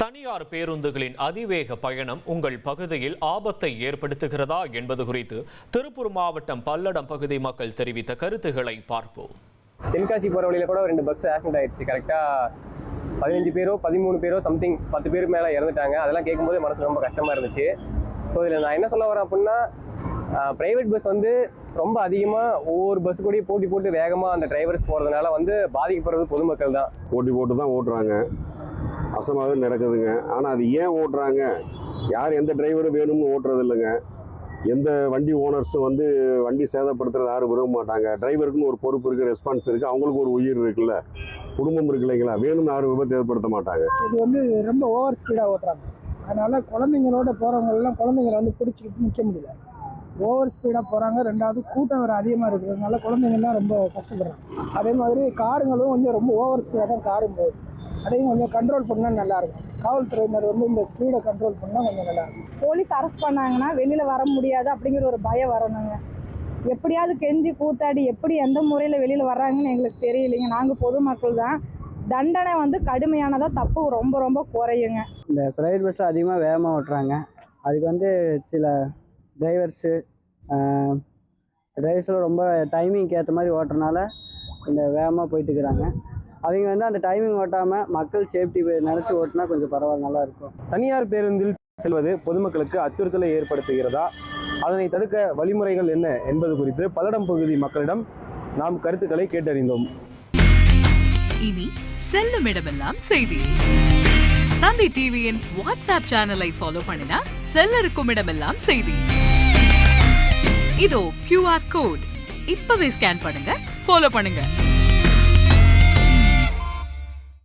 தனியார் பேருந்துகளின் அதிவேக பயணம் உங்கள் பகுதியில் ஆபத்தை ஏற்படுத்துகிறதா என்பது குறித்து திருப்பூர் மாவட்டம் பல்லடம் பகுதி மக்கள் தெரிவித்த கருத்துக்களை பார்ப்போம். தென்காசி போகிற வழியில் கூட 2 பஸ் ஆக்சிடென்ட் ஆயிடுச்சு. கரெக்டாக 15 பேரோ 13 பேரோ சம்திங் 10 பேருக்கு மேலே இறந்துட்டாங்க. அதெல்லாம் கேட்கும்போது மனசு ரொம்ப கஷ்டமாக இருந்துச்சு. ஸோ இதில் நான் என்ன சொல்ல வரேன் அப்படின்னா, ப்ரைவேட் பஸ் ரொம்ப அதிகமாக ஒவ்வொரு பஸ் கூடயும் போட்டி போட்டு வேகமாக அந்த டிரைவர்ஸ் போகிறதுனால பாதிக்கப்படுறது பொதுமக்கள் தான். போட்டி போட்டு தான் ஓட்டுறாங்க, அசமாவே நடக்குதுங்க. ஆனால் அது ஏன் ஓட்டுறாங்க, யார் எந்த டிரைவரும் வேணும்னு ஓட்டுறது இல்லைங்க. எந்த வண்டி ஓனர்ஸும் வண்டி சேதப்படுத்துறது யாரும் விரும்ப மாட்டாங்க. டிரைவருக்குன்னு ஒரு பொறுப்பு இருக்குது, ரெஸ்பான்ஸ் இருக்குது, அவங்களுக்கு ஒரு உயிர் இருக்குல்ல, குடும்பம் இருக்கு இல்லைங்களா, வேணும்னு யாரும் விபத்து ஏற்படுத்த மாட்டாங்க. இது ரொம்ப ஓவர் ஸ்பீடாக ஓட்டுறாங்க. அதனால் குழந்தைங்களோட போகிறவங்களெல்லாம் குழந்தைங்களை பிடிச்சிக்கிட்டு நிற்க முடியல. ஓவர் ஸ்பீடாக போகிறாங்க. ரெண்டாவது கூட்டம் வேறு அதிகமாக இருக்கிறதுனால குழந்தைங்கள்லாம் ரொம்ப கஷ்டப்படுறாங்க. அதே மாதிரி காருங்களும் ரொம்ப ஓவர் ஸ்பீடாக தான் காரும் போகுது. அதையும் கொஞ்சம் கண்ட்ரோல் பண்ணால் நல்லாயிருக்கும். காவல்துறையினர் இந்த ஸ்பீடை கண்ட்ரோல் பண்ணால் கொஞ்சம் நல்லாயிருக்கும். போலீஸ் அரெஸ்ட் பண்ணாங்கன்னா வெளியில் வர முடியாது அப்படிங்கிற ஒரு பயம் வரணுங்க. எப்படியாவது கெஞ்சி கூத்தாடி எப்படி எந்த முறையில் வெளியில் வர்றாங்கன்னு எங்களுக்கு தெரியலைங்க. நாங்கள் பொதுமக்கள் தான். தண்டனை கடுமையானதாக, தப்பு ரொம்ப ரொம்ப குறையுங்க. இந்த ப்ரைவேட் பஸ்ஸில் அதிகமாக வேகமாக ஓட்டுறாங்க. அதுக்கு சில டிரைவர்ஸில் ரொம்ப டைமிங்க்கு ஏற்ற மாதிரி ஓட்டுறனால இந்த வேகமாக போயிட்டு இருக்கிறாங்க. அவங்க அந்த டைமிங் ஓட்டாமல் மக்கள் சேஃப்டி நினச்சி ஓட்டினா கொஞ்சம் பரவாயில்ல, நல்லா இருக்கும். தனியார் பேருந்தில் செல்வது பொதுமக்களுக்கு அச்சுறுத்தலை ஏற்படுத்துகிறதா, அதனை தடுக்க வழிமுறைகள் என்ன என்பது குறித்து பல்லடம் பகுதி மக்களிடம் நாம் கருத்துக்களை கேட்டறிந்தோம். இனி செல்லும் இடமெல்லாம் செய்தி. தந்தை டிவியின் வாட்ஸ்அப் சேனலை ஃபாலோ பண்ணினா செல்லருக்கும் இடமெல்லாம் செய்தி. இதோ QR கோட் இப்பவே ஸ்கேன் பண்ணுங்க, ஃபாலோ பண்ணுங்க.